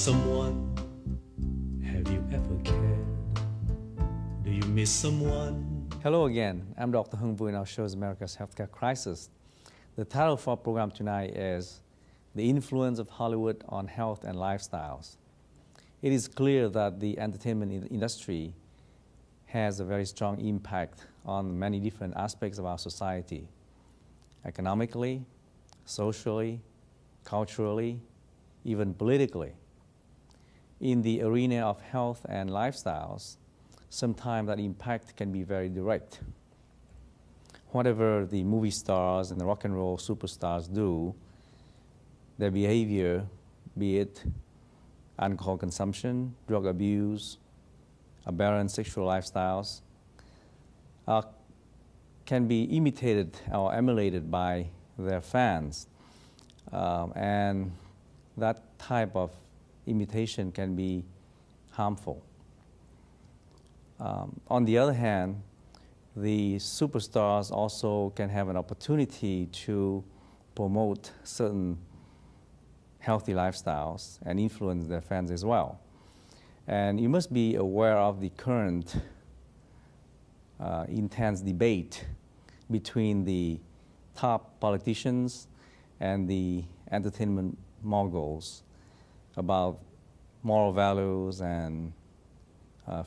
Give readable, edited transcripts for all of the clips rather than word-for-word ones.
someone? Have you ever cared? Do you miss someone? Hello again, I'm Dr. Hung Vu and our show is America's Healthcare Crisis. The title for our program tonight is The Influence of Hollywood on Health and Lifestyles. It is clear that the entertainment industry has a very strong impact on many different aspects of our society, economically, socially, culturally, even politically. In the arena of health and lifestyles, sometimes that impact can be very direct. Whatever the movie stars and the rock and roll superstars do, their behavior, be it alcohol consumption, drug abuse, aberrant sexual lifestyles, can be imitated or emulated by their fans. And that type of imitation can be harmful. On the other hand, the superstars also can have an opportunity to promote certain healthy lifestyles and influence their fans as well. And you must be aware of the current intense debate between the top politicians and the entertainment moguls about moral values and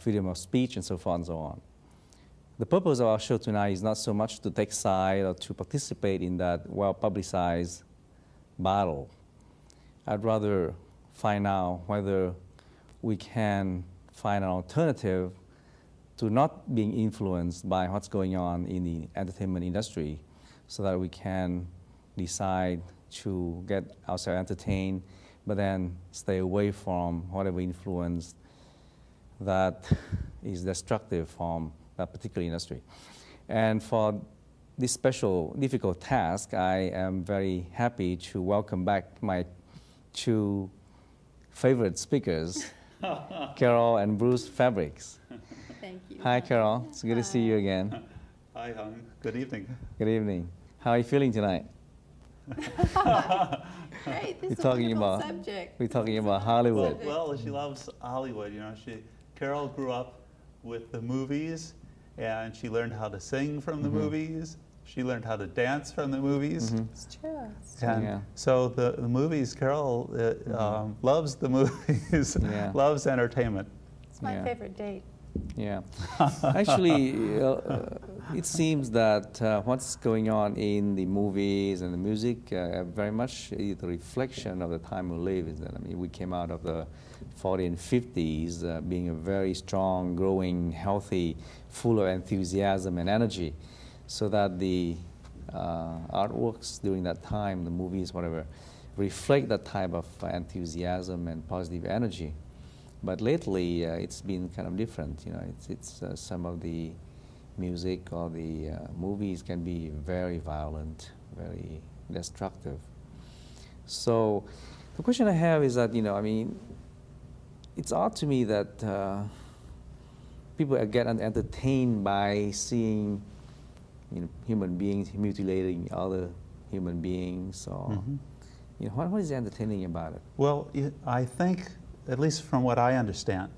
freedom of speech and so forth and so on. The purpose of our show tonight is not so much to take side or to participate in that well-publicized battle. I'd rather find out whether we can find an alternative to not being influenced by what's going on in the entertainment industry so that we can decide to get ourselves entertained, but then stay away from whatever influence that is destructive from that particular industry. And for this special, difficult task, I am very happy to welcome back my two favorite speakers, Carol and Bruce Fabrics. Thank you. Hi, Carol. It's good to see you again. Hi, Hung. Good evening. Good evening. How are you feeling tonight? Great. This We're is a talking wonderful about subject. we're talking about Hollywood. Well, she loves Hollywood. You know, Carol grew up with the movies, and she learned how to sing from the movies. She learned how to dance from the movies. It's true. And Yeah. so the movies, Carol loves the movies, Yeah. loves entertainment. It's my Yeah. favorite date. Yeah. Actually, it seems that what's going on in the movies and the music very much is a reflection of the time we live in. I mean, we came out of the 40s and 50s being a very strong, growing, healthy, full of enthusiasm and energy, so that the artworks during that time, the movies, whatever, reflect that type of enthusiasm and positive energy. But lately, it's been kind of different. You know, it's some of the music or the movies can be very violent, very destructive. So, the question I have is that, you know, I mean, it's odd to me that people get entertained by seeing, you know, human beings mutilating other human beings, or you know, what is entertaining about it? Well, I think, at least from what I understand,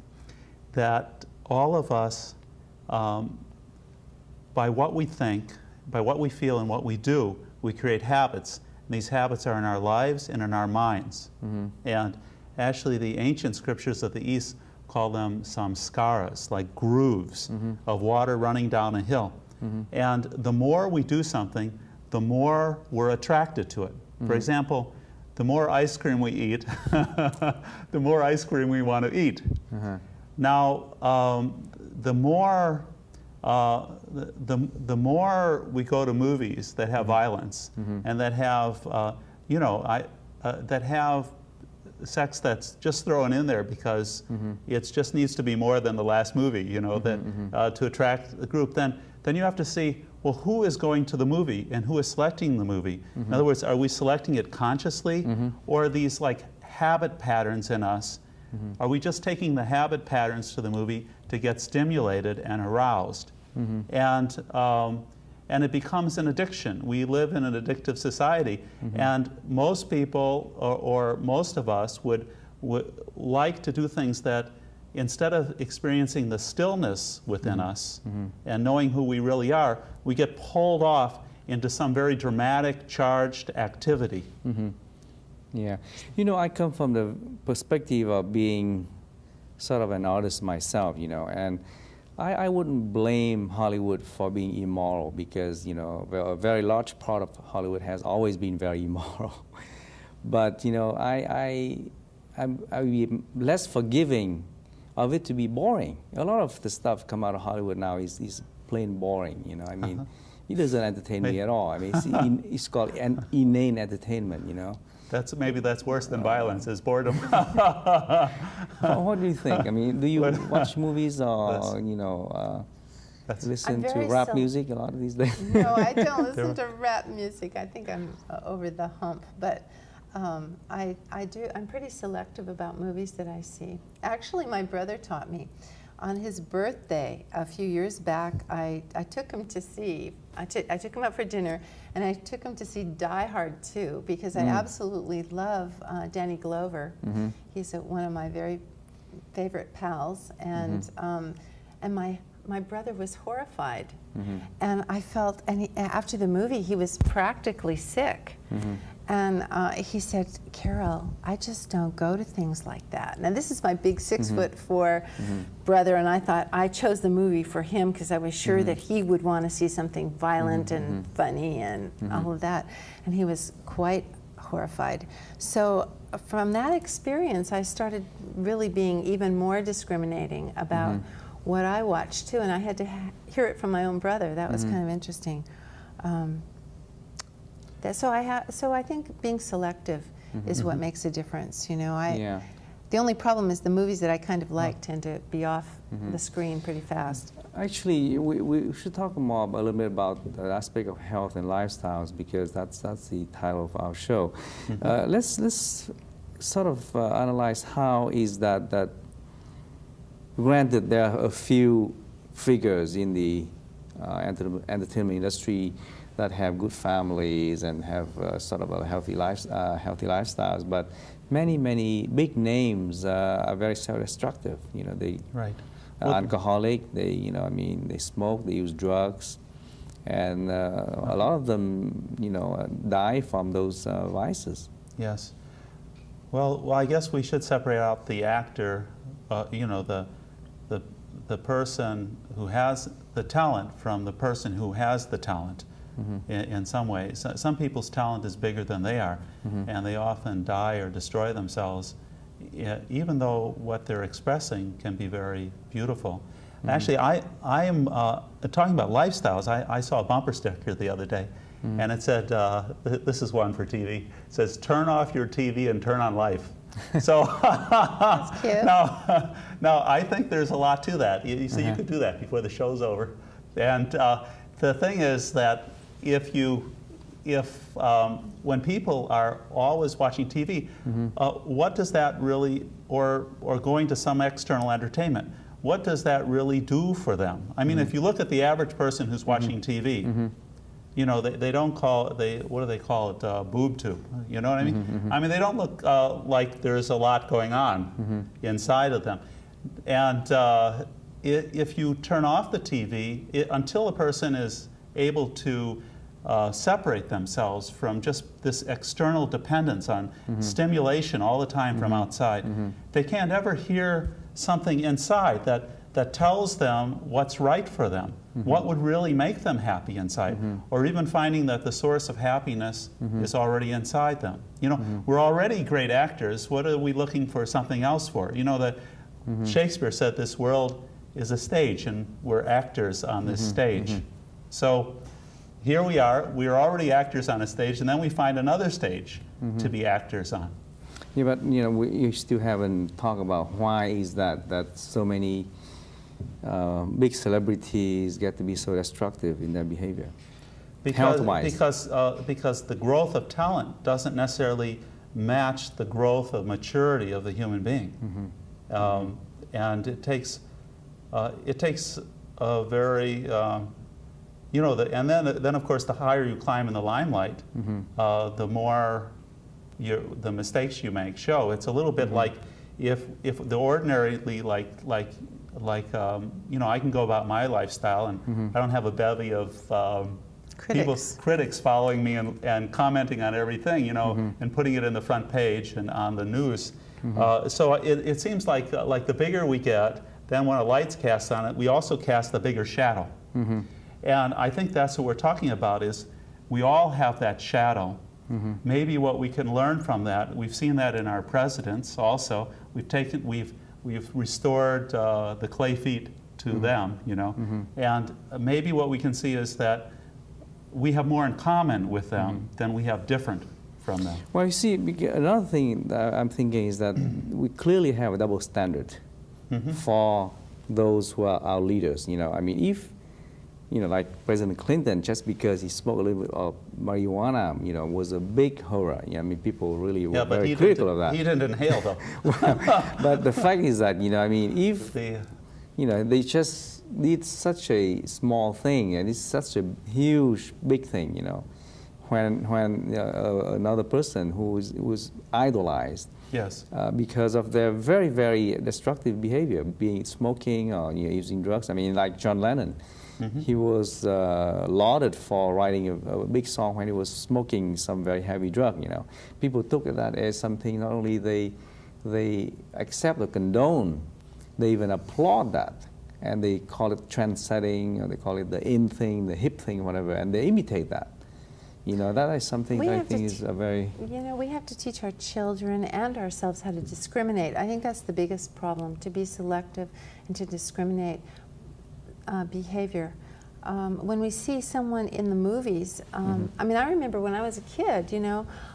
that all of us, by what we think, by what we feel and what we do, we create habits. And these habits are in our lives and in our minds. And actually the ancient scriptures of the East call them samskaras, like grooves of water running down a hill. And the more we do something, the more we're attracted to it. For example, the more ice cream we eat, the more ice cream we want to eat. Now, the more we go to movies that have violence and that have, you know, that have sex that's just thrown in there because it just needs to be more than the last movie, you know, that to attract the group. Then you have to see, well, who is going to the movie and who is selecting the movie? In other words, are we selecting it consciously, or are these like habit patterns in us? Are we just taking the habit patterns to the movie to get stimulated and aroused? And it becomes an addiction. We live in an addictive society, and most people, or most of us, would like to do things that, instead of experiencing the stillness within us and knowing who we really are, we get pulled off into some very dramatic, charged activity. Yeah. You know, I come from the perspective of being sort of an artist myself, you know, and I wouldn't blame Hollywood for being immoral, because, you know, a very large part of Hollywood has always been very immoral. But, you know, I'm be less forgiving of it to be boring. A lot of the stuff come out of Hollywood now is plain boring, you know. I mean, it doesn't entertain me at all. I mean, it's called an inane entertainment, you know. Maybe that's worse than violence, is boredom. What do you think? I mean, do you watch movies or, you know, listen to rap music a lot of these days? No, I don't listen to rap music. I think I'm over the hump. But I'm pretty selective about movies that I see. Actually, my brother taught me. On his birthday a few years back, I took him to see, I took him out for dinner, and I took him to see Die Hard 2, because I absolutely love Danny Glover. He's one of my very favorite pals, and my brother was horrified. And I felt, after the movie, he was practically sick. And he said, Carol, I just don't go to things like that. Now, this is my big 6'4" brother, and I thought I chose the movie for him because I was sure that he would want to see something violent and funny and all of that. And he was quite horrified. So from that experience, I started really being even more discriminating about what I watched too, and I had to hear it from my own brother. That was kind of interesting. So I think being selective is what makes a difference. You know, the only problem is the movies that I kind of like tend to be off the screen pretty fast. Actually, we should talk more a little bit about the aspect of health and lifestyles, because that's the title of our show. Let's sort of analyze how is that. Granted, there are a few figures in the entertainment industry that have good families and have sort of a healthy lifestyles, but many big names are very self-destructive. You know, they are alcoholic. They they smoke. They use drugs, and a lot of them die from those vices. Yes. Well, I guess we should separate out the actor. The person who has the talent from the person who has the talent. In some ways. Some people's talent is bigger than they are, and they often die or destroy themselves, even though what they're expressing can be very beautiful. Actually, I am talking about lifestyles. I saw a bumper sticker the other day, and it said, this is one for TV, it says, "Turn off your TV and turn on life." So That's cute. now, I think there's a lot to that. You see, you could do that before the show's over. And the thing is that when people are always watching TV, what does that really, or going to some external entertainment, what does that really do for them? I mean, if you look at the average person who's watching TV, you know, they don't call it, what do they call it, boob tube, you know what I mean? I mean, they don't look like there's a lot going on inside of them. And if you turn off the TV, until a person is able to separate themselves from just this external dependence on stimulation all the time from outside, they can't ever hear something inside that tells them what's right for them, what would really make them happy inside, or even finding that the source of happiness is already inside them. You know, we're already great actors. What are we looking for something else for? You know, that Shakespeare said this world is a stage, and we're actors on this stage. So here we are already actors on a stage, and then we find another stage to be actors on. Yeah, but you still haven't talked about why is that so many big celebrities get to be so destructive in their behavior, health-wise. Because the growth of talent doesn't necessarily match the growth of maturity of the human being, and it takes a very and then of course the higher you climb in the limelight, the more the mistakes you make show. It's a little bit like if the ordinarily I can go about my lifestyle and I don't have a bevy of critics following me and commenting on everything, and putting it in the front page and on the news. So it seems like the bigger we get, then when a light's cast on it, we also cast the bigger shadow. And I think that's what we're talking about, is we all have that shadow. Maybe what we can learn from that, we've seen that in our presidents also. We've restored the clay feet to them, and maybe what we can see is that we have more in common with them than we have different from them. Well, you see, another thing that I'm thinking is that we clearly have a double standard for those who are our leaders. I mean, if like President Clinton, just because he smoked a little bit of marijuana, was a big horror. I mean, people really were very critical of that. He didn't inhale, though. But the fact is that, I mean, if, they just did such a small thing, and it's such a huge, big thing, when another person who was idolized, yes, because of their very, very destructive behavior, being smoking or using drugs. I mean, like John Lennon. He was lauded for writing a big song when he was smoking some very heavy drug. People took that as something not only they accept or condone, they even applaud that, and they call it trend-setting, or they call it the in thing, the hip thing, whatever, and they imitate that. That is something I think is a very... we have to teach our children and ourselves how to discriminate. I think that's the biggest problem, to be selective and to discriminate behavior. When we see someone in the movies, I mean, I remember when I was a kid,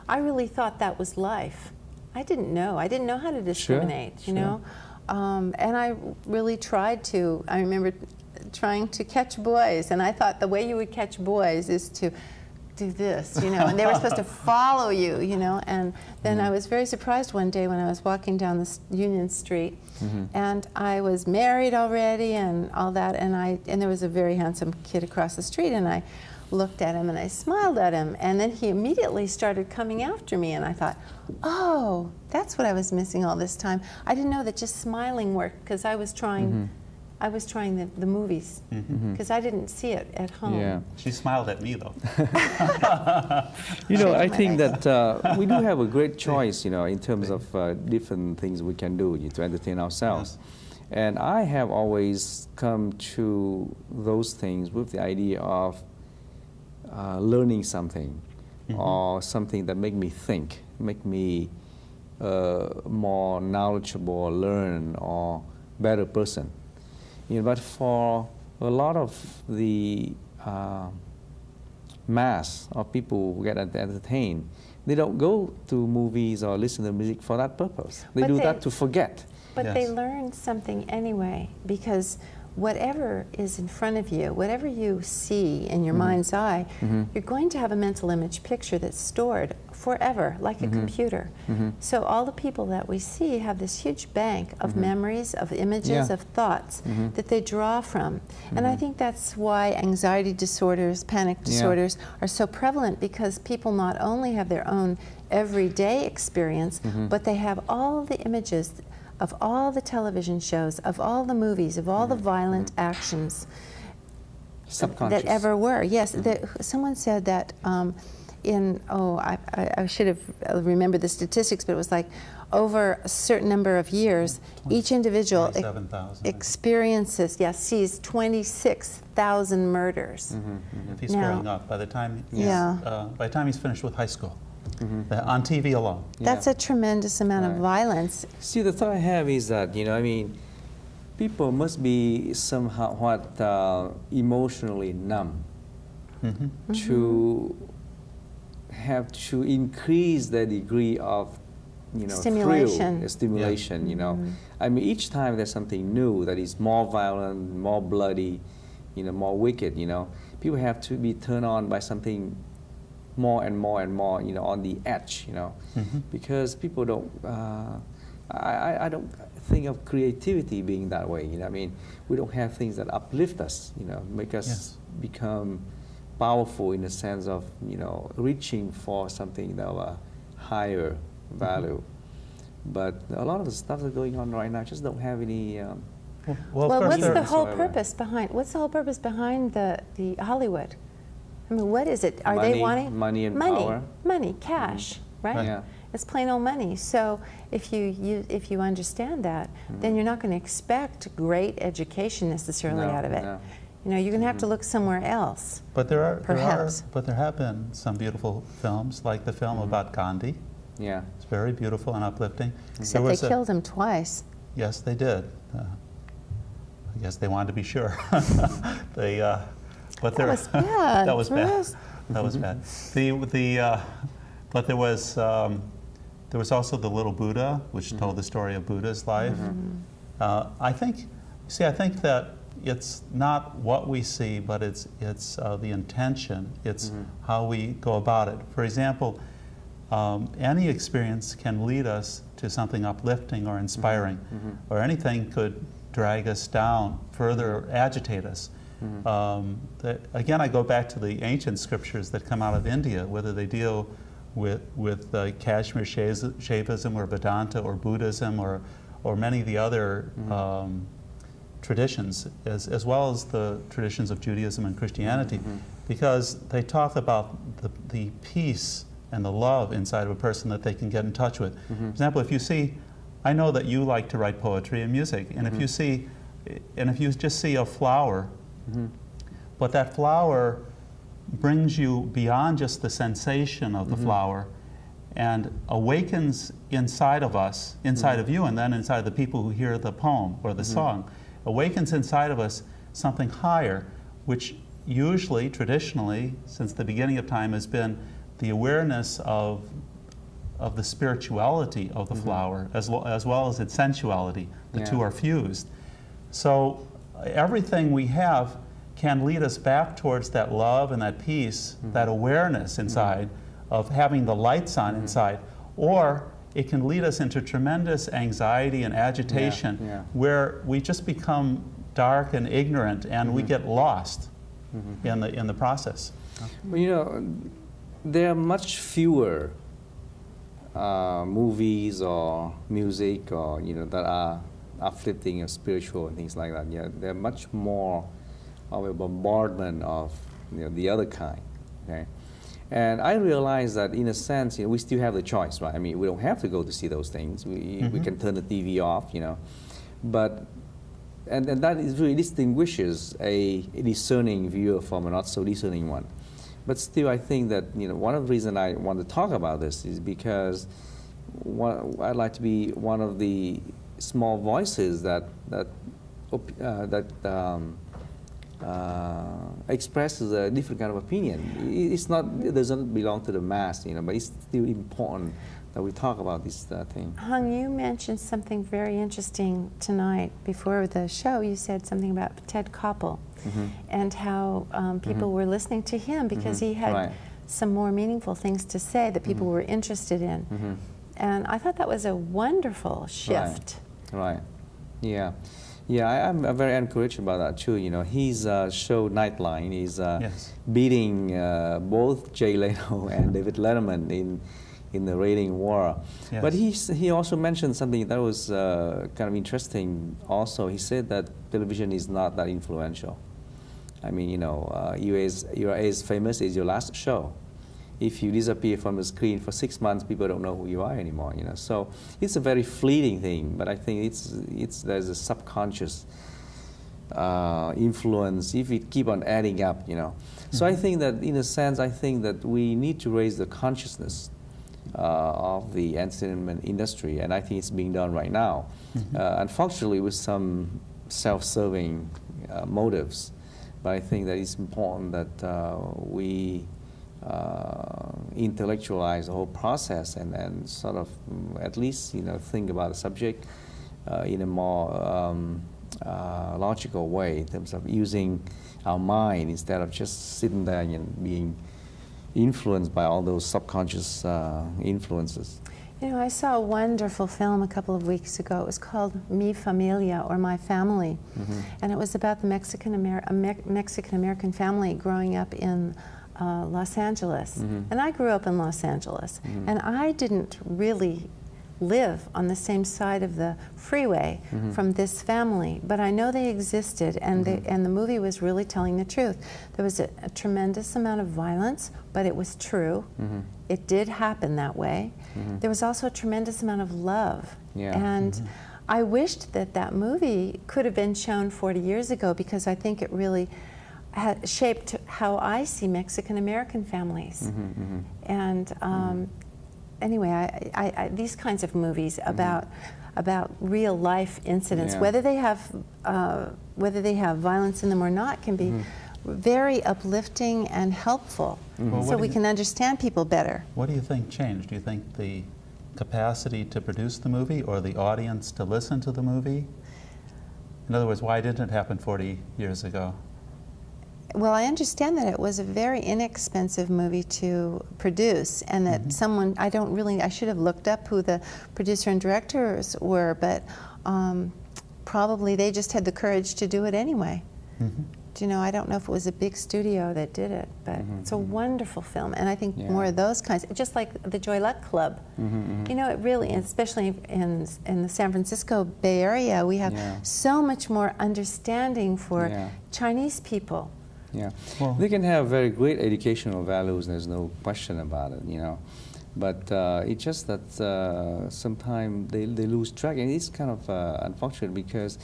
I really thought that was life. I didn't know how to discriminate, and I really tried to. I remember trying to catch boys, and I thought the way you would catch boys is to do this, and they were supposed to follow you, and then I was very surprised one day when I was walking down the Union Street, and I was married already and all that, and there was a very handsome kid across the street, and I looked at him and I smiled at him, and then he immediately started coming after me, and I thought, oh, that's what I was missing all this time. I didn't know that just smiling worked, because I was trying the movies, because I didn't see it at home. Yeah. She smiled at me, though. I think that we do have a great choice, in terms of different things we can do to entertain ourselves. Yes. And I have always come to those things with the idea of learning something, or something that make me think, make me more knowledgeable, learn, or better person. But for a lot of the mass of people who get entertained, they don't go to movies or listen to music for that purpose. They do that to forget. But they learn something anyway, because whatever is in front of you, whatever you see in your mind's eye, you're going to have a mental image picture that's stored forever, like a computer. So all the people that we see have this huge bank of memories, of images, of thoughts that they draw from. And I think that's why anxiety disorders, panic disorders are so prevalent, because people not only have their own everyday experience, but they have all the images of all the television shows, of all the movies, of all the violent actions that ever were. Yes, someone said that I should have remembered the statistics, but it was like over a certain number of years, each individual experiences, sees 26,000 murders. If he's growing up, by the time he's finished with high school. On TV alone. That's a tremendous amount of violence. See, the thought I have is that, people must be somewhat emotionally numb to have to increase the degree of, stimulation. Stimulation. Each time there's something new that is more violent, more bloody, more wicked, people have to be turned on by something more and more and more, on the edge, because people don't. I don't think of creativity being that way. We don't have things that uplift us, make us become powerful in the sense of, reaching for something of a higher value. But a lot of the stuff that's going on right now just don't have any. Well, Well, of course what's the whole whatsoever. purpose behind? What's the whole purpose behind the Hollywood? I mean, what is it? Are they Money, wanting money and power. Money, cash, right? Yeah. It's plain old money. So if you understand that, then you're not going to expect great education necessarily No, out of it. no. You know, you're going to have to look somewhere else. But there Perhaps. have been some beautiful films, like the film about Gandhi. Yeah. It's very beautiful and uplifting. Except There they was a- killed him twice. Yes, they did. I guess they wanted to be sure. They, but That was bad. that was bad. Yes. That was bad. But there was also the Little Buddha, which told the story of Buddha's life. I think that it's not what we see, but it's the intention. It's how we go about it. For example, any experience can lead us to something uplifting or inspiring, or anything could drag us down, further agitate us. Again, I go back to the ancient scriptures that come out of India, whether they deal with Kashmir Shaivism or Vedanta or Buddhism or many of the other traditions, as well as the traditions of Judaism and Christianity, because they talk about the peace and the love inside of a person that they can get in touch with. For example, if you see, I know that you like to write poetry and music, and if you just see a flower, but that flower brings you beyond just the sensation of the flower and awakens inside of us, inside of you, and then inside of the people who hear the poem or the song, awakens inside of us something higher, which usually, traditionally, since the beginning of time, has been the awareness of the spirituality of the flower, as well as its sensuality. The two are fused. So everything we have can lead us back towards that love and that peace, that awareness inside of having the lights on inside, or it can lead us into tremendous anxiety and agitation where we just become dark and ignorant and we get lost in the process. Well, you know, there are much fewer movies or music or that are uplifting or spiritual and things like that. Yeah, they're much more of a bombardment of the other kind. Okay, and I realize that in a sense, we still have the choice, right? I mean, we don't have to go to see those things. We can turn the TV off, but. And that really distinguishes a discerning viewer from a not so discerning one. But still, I think that one of the reasons I want to talk about this is because I'd like to be one of the small voices that expresses a different kind of opinion. It doesn't belong to the mass, but it's still important that we talk about this thing. Hung, you mentioned something very interesting tonight before the show. You said something about Ted Koppel and how people were listening to him because he had some more meaningful things to say that people were interested in. And I thought that was a wonderful shift. Right. Yeah. Yeah, I'm very encouraged about that too. His show Nightline is beating both Jay Leno and David Letterman in the rating war. Yes. But he also mentioned something that was kind of interesting also. He said that television is not that influential. I mean, you're as famous as your last show. If you disappear from the screen for 6 months, people don't know who you are anymore. So it's a very fleeting thing, but I think there's a subconscious influence if it keep on adding up. So I think that in a sense, I think that we need to raise the consciousness of the entertainment industry, and I think it's being done right now. Unfortunately, with some self-serving motives, but I think that it's important that we intellectualize the whole process and sort of at least think about the subject in a more logical way in terms of using our mind instead of just sitting there and being influenced by all those subconscious influences. I saw a wonderful film a couple of weeks ago. It was called Mi Familia, or My Family, and it was about the Mexican American family growing up in Los Angeles. And I grew up in Los Angeles. And I didn't really live on the same side of the freeway from this family, but I know they existed, and the movie was really telling the truth. There was a tremendous amount of violence, but it was true. It did happen that way. There was also a tremendous amount of love. And I wished that that movie could have been shown 40 years ago, because I think it really shaped how I see Mexican American families. And anyway, these kinds of movies about real life incidents, whether they have violence in them or not, can be very uplifting and helpful, so we can understand people better. What do you think changed? Do you think the capacity to produce the movie, or the audience to listen to the movie? In other words, why didn't it happen 40 years ago? Well, I understand that it was a very inexpensive movie to produce, and that someone, I should have looked up who the producer and directors were, but probably they just had the courage to do it anyway. You know, I don't know if it was a big studio that did it, but it's a wonderful film, and I think more of those kinds, just like the Joy Luck Club. You know, it really, especially in the San Francisco Bay Area, we have so much more understanding for Chinese people. Well, they can have very great educational values, there's no question about it, you know. But it's just that sometimes they lose track, and it's kind of unfortunate, because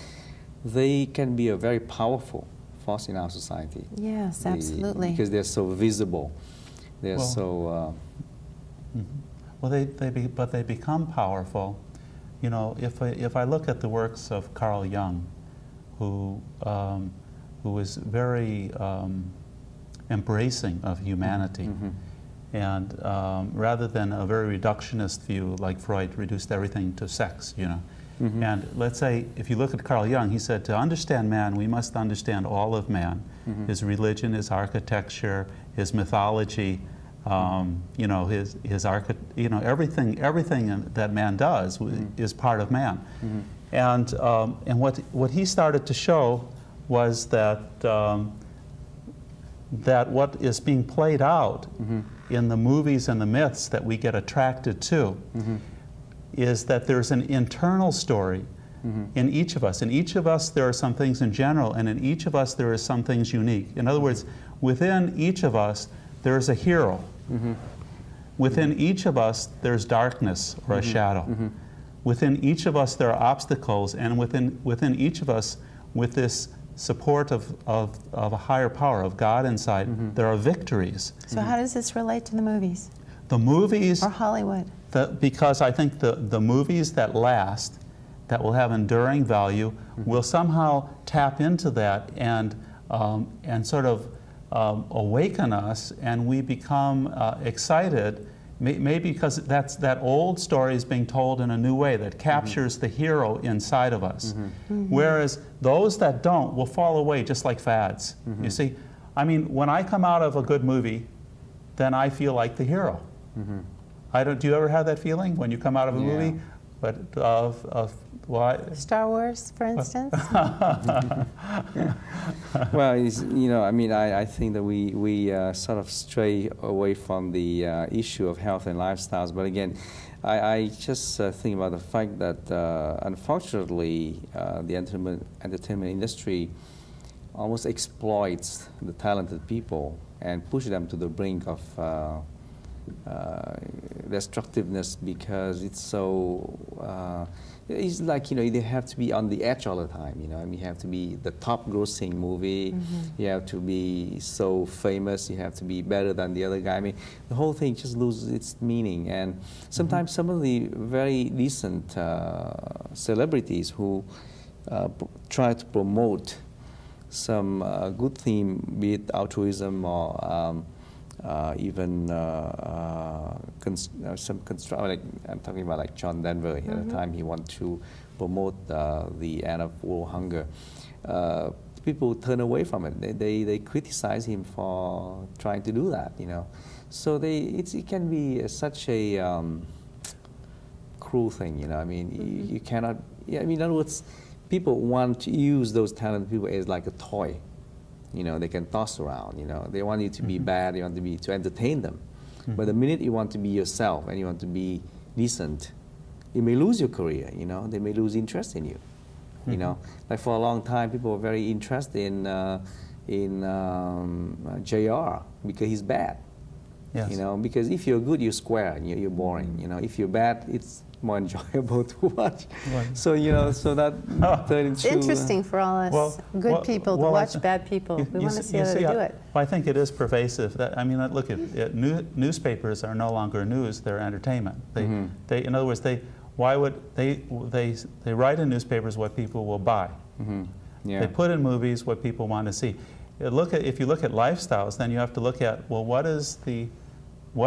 they can be a very powerful force in our society. Yes, absolutely. Because they're so visible. They're Well, but they become powerful. You know, if I look at the works of Carl Jung, who was very embracing of humanity, and rather than a very reductionist view like Freud reduced everything to sex, you know. And let's say, if you look at Carl Jung, he said, to understand man, we must understand all of man, his religion, his architecture, his mythology, you know, everything that man does is part of man. And what he started to show was that that what is being played out in the movies and the myths that we get attracted to is that there's an internal story in each of us. In each of us there are some things in general, and in each of us there are some things unique. In other words, within each of us there is a hero. Within each of us there's darkness or a shadow. Within each of us there are obstacles, and within each of us, with this support of a higher power, of God inside, there are victories. So how does this relate to the movies? The movies... Or Hollywood? Because I think the movies that last, that will have enduring value, will somehow tap into that and sort of awaken us, and we become excited, maybe because that old story is being told in a new way that captures the hero inside of us. Whereas those that don't will fall away just like fads. You see, I mean, when I come out of a good movie, then I feel like the hero. Do you ever have that feeling when you come out of a movie? But what? Star Wars, for instance? Well, you know, I mean, I think that we sort of stray away from the issue of health and lifestyles. But again, I just think about the fact that unfortunately the entertainment industry almost exploits the talented people and push them to the brink of destructiveness, because it's so it's like, you know, they have to be on the edge all the time, you know. I mean, you have to be the top grossing movie, you have to be so famous, you have to be better than the other guy. I mean, the whole thing just loses its meaning. And sometimes some of the very decent celebrities who try to promote some good theme, be it altruism or even some like I'm talking about, like John Denver. At the time he wanted to promote the end of world hunger. People turn away from it. They criticize him for trying to do that. You know, so it can be such a cruel thing. You know, I mean, you cannot. Yeah, I mean, in other words, people want to use those talented people as like a toy. You know, they can toss around. You know, they want you to be bad. They want to entertain them. But the minute you want to be yourself and you want to be decent, you may lose your career. You know, they may lose interest in you. You know, like for a long time, people were very interested in JR because he's bad. Yes. You know, because if you're good, you're square and you're boring. You know, if you're bad, it's more enjoyable to watch. Right. So you know, so that turned into It's interesting for all us good people to watch bad people. We want to see how they do it. Well, I think it is pervasive. I mean, look at newspapers are no longer news; they're entertainment. They, in other words, why would they write in newspapers what people will buy. Yeah. They put in movies what people want to see. If you look at lifestyles, then you have to look at, well, what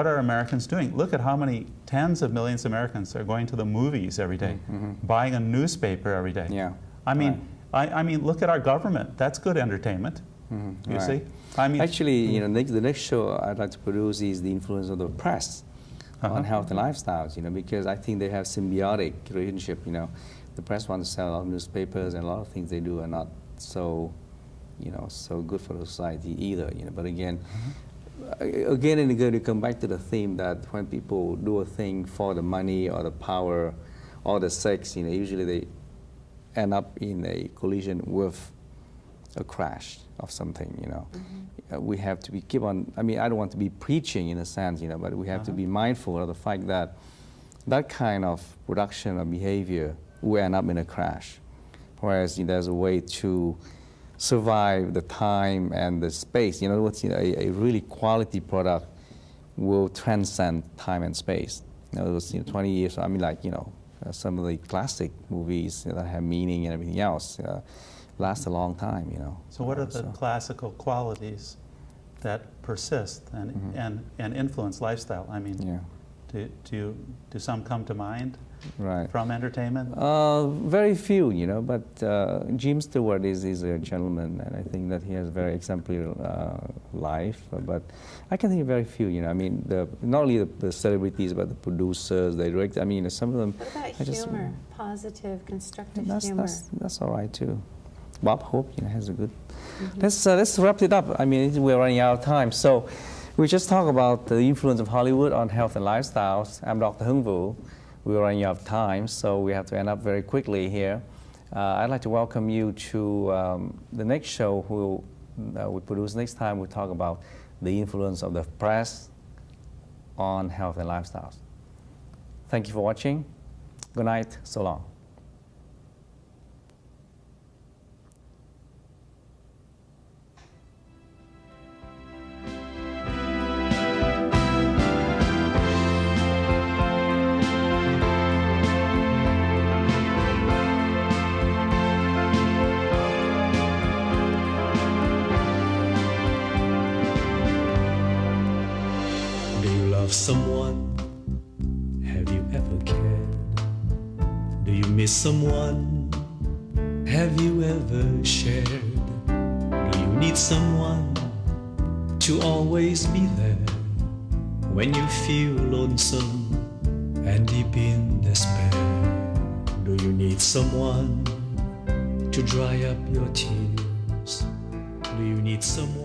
are Americans doing? Look at how many tens of millions of Americans are going to the movies every day, buying a newspaper every day. Yeah. I mean, I mean, look at our government. That's good entertainment. You see? I mean, actually, you know, the next show I'd like to produce is the influence of the press on health and lifestyles. You know, because I think they have symbiotic relationship. You know, the press wants to sell a lot of newspapers, and a lot of things they do are not so, you know, so good for the society either. You know, but again. Again and again, you come back to the theme that when people do a thing for the money or the power or the sex, you know, usually they end up in a collision with a crash of something, you know. We have to keep on, I mean, I don't want to be preaching in a sense, you know, but we have to be mindful of the fact that that kind of production or behavior will end up in a crash. Whereas there's a way to survive the time and the space. In other words, you know, a really quality product will transcend time and space. In other words, 20 years, I mean, like, you know, some of the classic movies that have meaning and everything else last a long time, you know. so what are the classical qualities that persist and influence lifestyle? I mean, do some come to mind? Right. From entertainment? Very few, you know, but Jim Stewart is a gentleman, and I think that he has a very exemplary life, but I can think of very few, you know, I mean, not only the celebrities, but the producers, the directors, I mean, some of them... What about humor? Positive, constructive that's, humor? That's all right, too. Bob Hope, you know, has a good... Let's wrap it up. I mean, we're running out of time. So we just talked about the influence of Hollywood on health and lifestyles. I'm Dr. Hung Vu. We're running out of time, so we have to end up very quickly here. I'd like to welcome you to the next show we produce next time. We'll talk about the influence of the press on health and lifestyles. Thank you for watching. Good night. So long. Someone, have you ever cared? Do you miss someone? Have you ever shared? Do you need someone to always be there when you feel lonesome and deep in despair? Do you need someone to dry up your tears? Do you need someone